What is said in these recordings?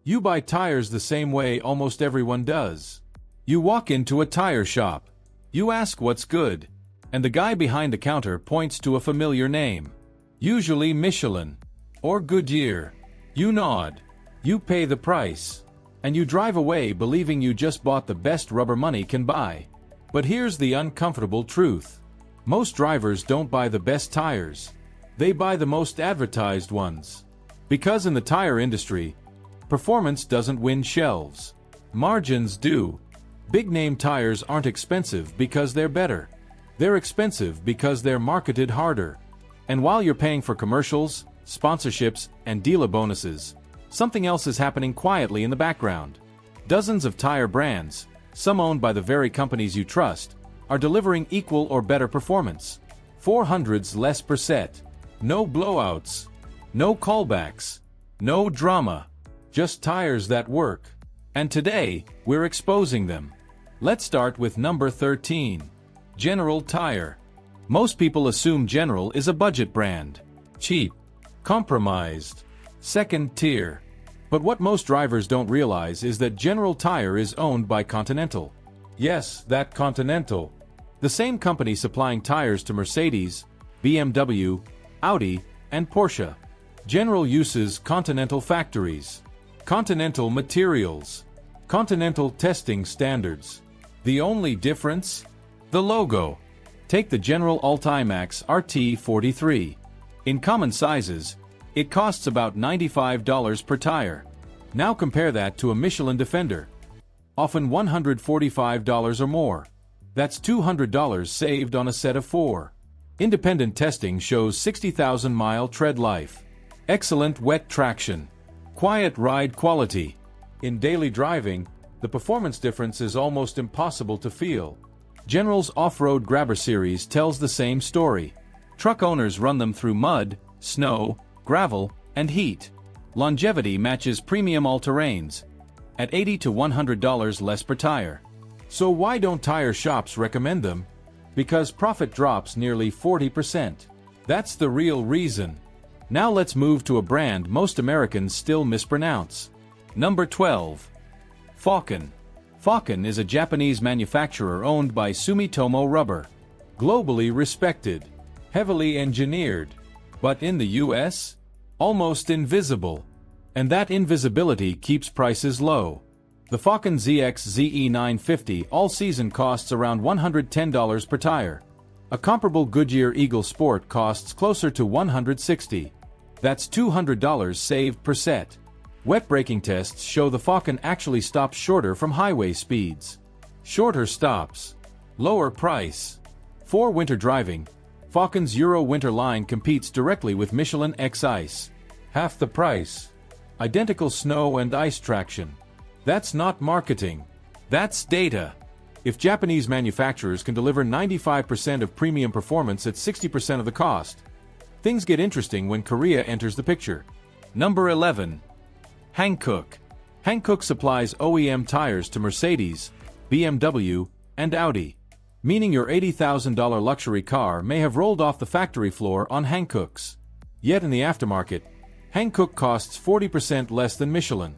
You buy tires the same way almost everyone does. You walk into a tire shop. You ask what's good, and the guy behind the counter points to a familiar name. Usually Michelin or Goodyear. You nod. You pay the price. And you drive away believing you just bought the best rubber money can buy. But here's the uncomfortable truth. Most drivers don't buy the best tires. They buy the most advertised ones. Because in the tire industry, performance doesn't win shelves. Margins do. Big-name tires aren't expensive because they're better. They're expensive because they're marketed harder. And while you're paying for commercials, sponsorships, and dealer bonuses, something else is happening quietly in the background. Dozens of tire brands, some owned by the very companies you trust, are delivering equal or better performance. 400s less per set. No blowouts. No callbacks. No drama. Just tires that work. And today, we're exposing them. Let's start with number 13. General Tire. Most people assume General is a budget brand. Cheap. Compromised. Second tier. But what most drivers don't realize is that General Tire is owned by Continental. Yes, that Continental. The same company supplying tires to Mercedes, BMW, Audi, and Porsche. General uses Continental factories, Continental materials, Continental testing standards. The only difference? The logo. Take the General Ultimax RT43. In common sizes, it costs about $95 per tire. Now compare that to a Michelin Defender. Often $145 or more. That's $200 saved on a set of 4. Independent testing shows 60,000-mile tread life. Excellent wet traction. Quiet ride quality. In daily driving, the performance difference is almost impossible to feel. General's Off-Road Grabber series tells the same story. Truck owners run them through mud, snow, gravel, and heat. Longevity matches premium all-terrains, at $80 to $100 less per tire. So why don't tire shops recommend them? Because profit drops nearly 40%. That's the real reason. Now let's move to a brand most Americans still mispronounce. Number 12. Falken. Falken is a Japanese manufacturer owned by Sumitomo Rubber. Globally respected. Heavily engineered. But in the US? Almost invisible. And that invisibility keeps prices low. The Falken ZX ZE950 all-season costs around $110 per tire. A comparable Goodyear Eagle Sport costs closer to $160. That's $200 saved per set. Wet braking tests show the Falken actually stops shorter from highway speeds. Shorter stops. Lower price. For winter driving, Falken's Euro Winter line competes directly with Michelin X Ice. Half the price. Identical snow and ice traction. That's not marketing. That's data. If Japanese manufacturers can deliver 95% of premium performance at 60% of the cost, things get interesting when Korea enters the picture. Number 11. Hankook. Hankook supplies OEM tires to Mercedes, BMW, and Audi, meaning your $80,000 luxury car may have rolled off the factory floor on Hankook's. Yet in the aftermarket, Hankook costs 40% less than Michelin.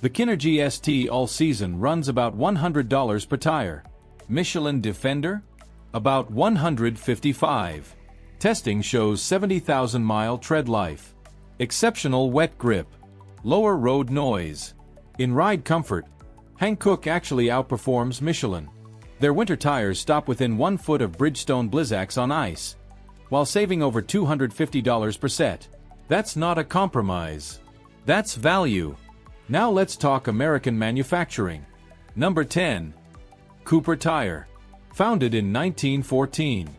The Kinergy ST all-season runs about $100 per tire. Michelin Defender? About $155. Testing shows 70,000-mile tread life. Exceptional wet grip. Lower road noise. In ride comfort, Hankook actually outperforms Michelin. Their winter tires stop within 1 foot of Bridgestone Blizzaks on ice, while saving over $250 per set. That's not a compromise. That's value. Now let's talk American manufacturing. Number 10. Cooper Tire. Founded in 1914.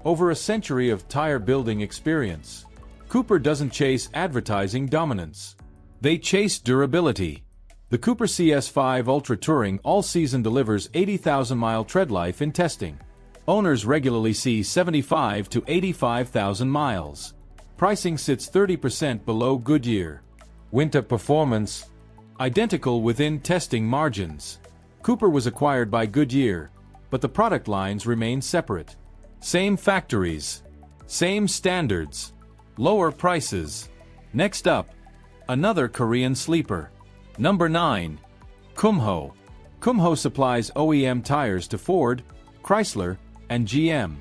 Over a century of tire building experience. Cooper doesn't chase advertising dominance. They chase durability. The Cooper CS5 Ultra Touring all-season delivers 80,000-mile tread life in testing. Owners regularly see 75 to 85,000 miles. Pricing sits 30% below Goodyear. Winter performance. Identical within testing margins. Cooper was acquired by Goodyear, but the product lines remain separate. Same factories. Same standards. Lower prices. Next up, another Korean sleeper. Number 9. Kumho. Kumho supplies OEM tires to Ford, Chrysler, and GM.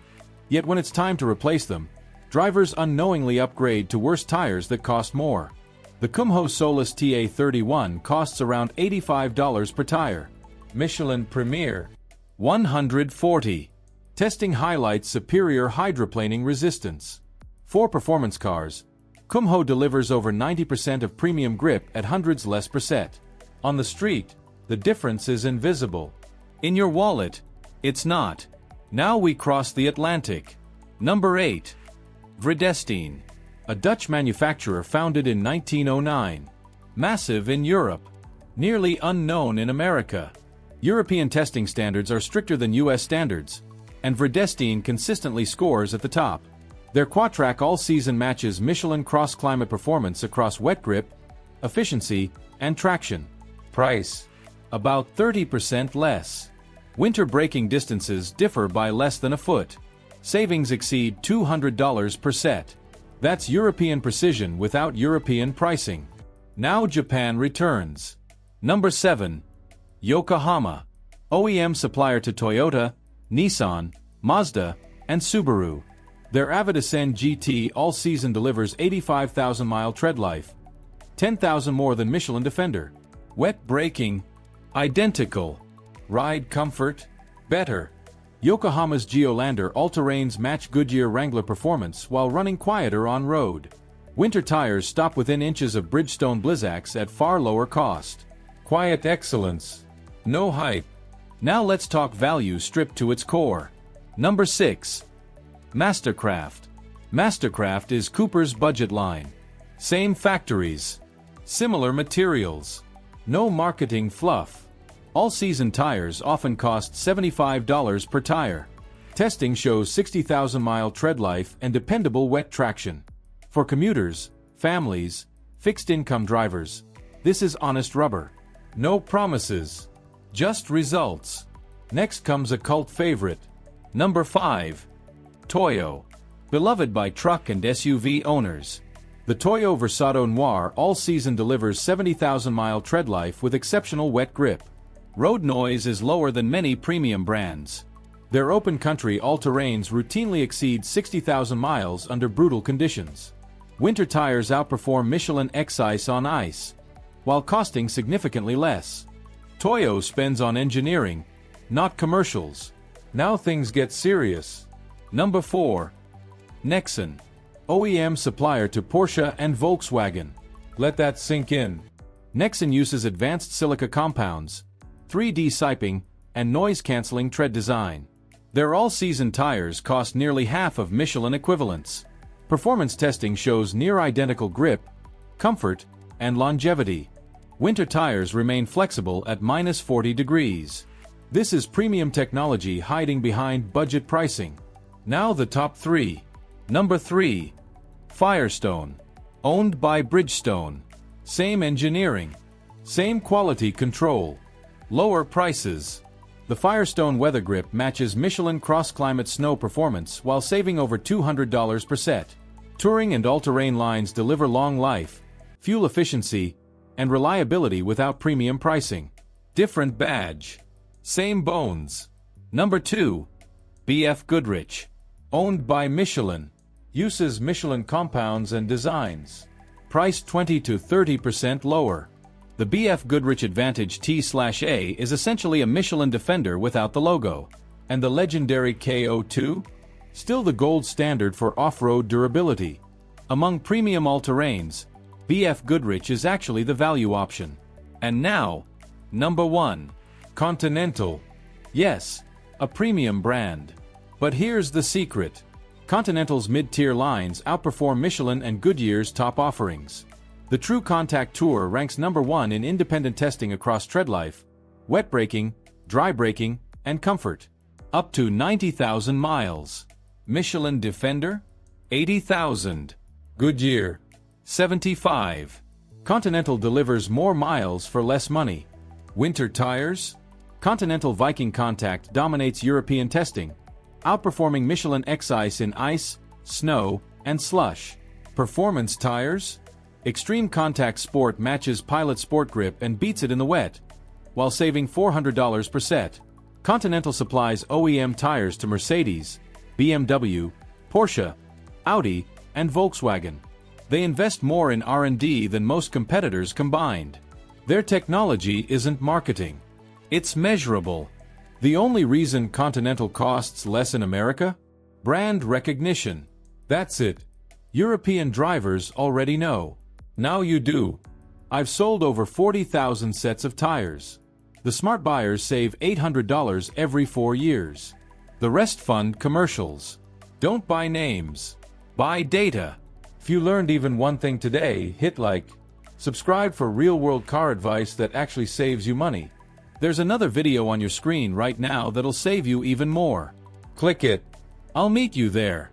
Yet when it's time to replace them, drivers unknowingly upgrade to worse tires that cost more. The Kumho Solus TA31 costs around $85 per tire. Michelin Premier. 140. Testing highlights superior hydroplaning resistance. For performance cars, Kumho delivers over 90% of premium grip at hundreds less per set. On the street, the difference is invisible. In your wallet, it's not. Now we cross the Atlantic. Number 8. Bridgestone. A Dutch manufacturer founded in 1909. Massive in Europe. Nearly unknown in America. European testing standards are stricter than US standards, and Bridgestone consistently scores at the top. Their Quatrack all-season matches Michelin cross-climate performance across wet grip, efficiency, and traction. Price: about 30% less. Winter braking distances differ by less than a foot. Savings exceed $200 per set. That's European precision without European pricing. Now Japan returns. Number 7. Yokohama. OEM supplier to Toyota, Nissan, Mazda, and Subaru. Their Avid Ascend GT all-season delivers 85,000-mile tread life, 10,000 more than Michelin Defender. Wet braking: identical. Ride comfort: better. Yokohama's Geolander all-terrains match Goodyear Wrangler performance while running quieter on road. Winter tires stop within inches of Bridgestone Blizzaks at far lower cost. Quiet excellence. No hype. Now let's talk value stripped to its core. Number 6. Mastercraft. Mastercraft is Cooper's budget line. Same factories. Similar materials. No marketing fluff. All-season tires often cost $75 per tire. Testing shows 60,000-mile tread life and dependable wet traction. For commuters, families, fixed-income drivers, this is honest rubber. No promises, just results. Next comes a cult favorite. Number 5. Toyo. Beloved by truck and SUV owners. The Toyo Versado Noir all-season delivers 70,000-mile tread life with exceptional wet grip. Road noise is lower than many premium brands. Their open country all-terrains routinely exceed 60,000 miles under brutal conditions. Winter tires outperform Michelin X-Ice on ice, while costing significantly less. Toyo spends on engineering, not commercials. Now things get serious. Number 4. Nexen. OEM supplier to Porsche and Volkswagen. Let that sink in. Nexen uses advanced silica compounds, 3D siping, and noise-canceling tread design. Their all-season tires cost nearly half of Michelin equivalents. Performance testing shows near-identical grip, comfort, and longevity. Winter tires remain flexible at -40 degrees. This is premium technology hiding behind budget pricing. Now the top 3. Number 3. Firestone. Owned by Bridgestone. Same engineering. Same quality control. Lower prices. The Firestone weather grip matches Michelin cross-climate snow performance while saving over $200 per set. Touring and all-terrain lines deliver long life, fuel efficiency, and reliability without premium pricing. Different badge. Same bones. Number 2. BF Goodrich. Owned by Michelin. Uses Michelin compounds and designs. Price 20 to 30% lower. The BF Goodrich Advantage T/A is essentially a Michelin Defender without the logo. And the legendary KO2? Still the gold standard for off-road durability. Among premium all-terrains, BF Goodrich is actually the value option. And now, number 1. Continental. Yes, a premium brand. But here's the secret. Continental's mid-tier lines outperform Michelin and Goodyear's top offerings. The True Contact Tour ranks number 1 in independent testing across tread life, wet braking, dry braking, and comfort. Up to 90,000 miles. Michelin Defender? 80,000. Goodyear? 75. Continental delivers more miles for less money. Winter tires? Continental Viking Contact dominates European testing, outperforming Michelin X-Ice in ice, snow, and slush. Performance tires? Extreme Contact Sport matches Pilot Sport Grip and beats it in the wet, while saving $400 per set. Continental supplies OEM tires to Mercedes, BMW, Porsche, Audi, and Volkswagen. They invest more in R&D than most competitors combined. Their technology isn't marketing. It's measurable. The only reason Continental costs less in America? Brand recognition. That's it. European drivers already know. Now you do. I've sold over 40,000 sets of tires. The smart buyers save $800 every 4 years. The rest fund commercials. Don't buy names. Buy data. If you learned even one thing today, hit like. Subscribe for real-world car advice that actually saves you money. There's another video on your screen right now that'll save you even more. Click it. I'll meet you there.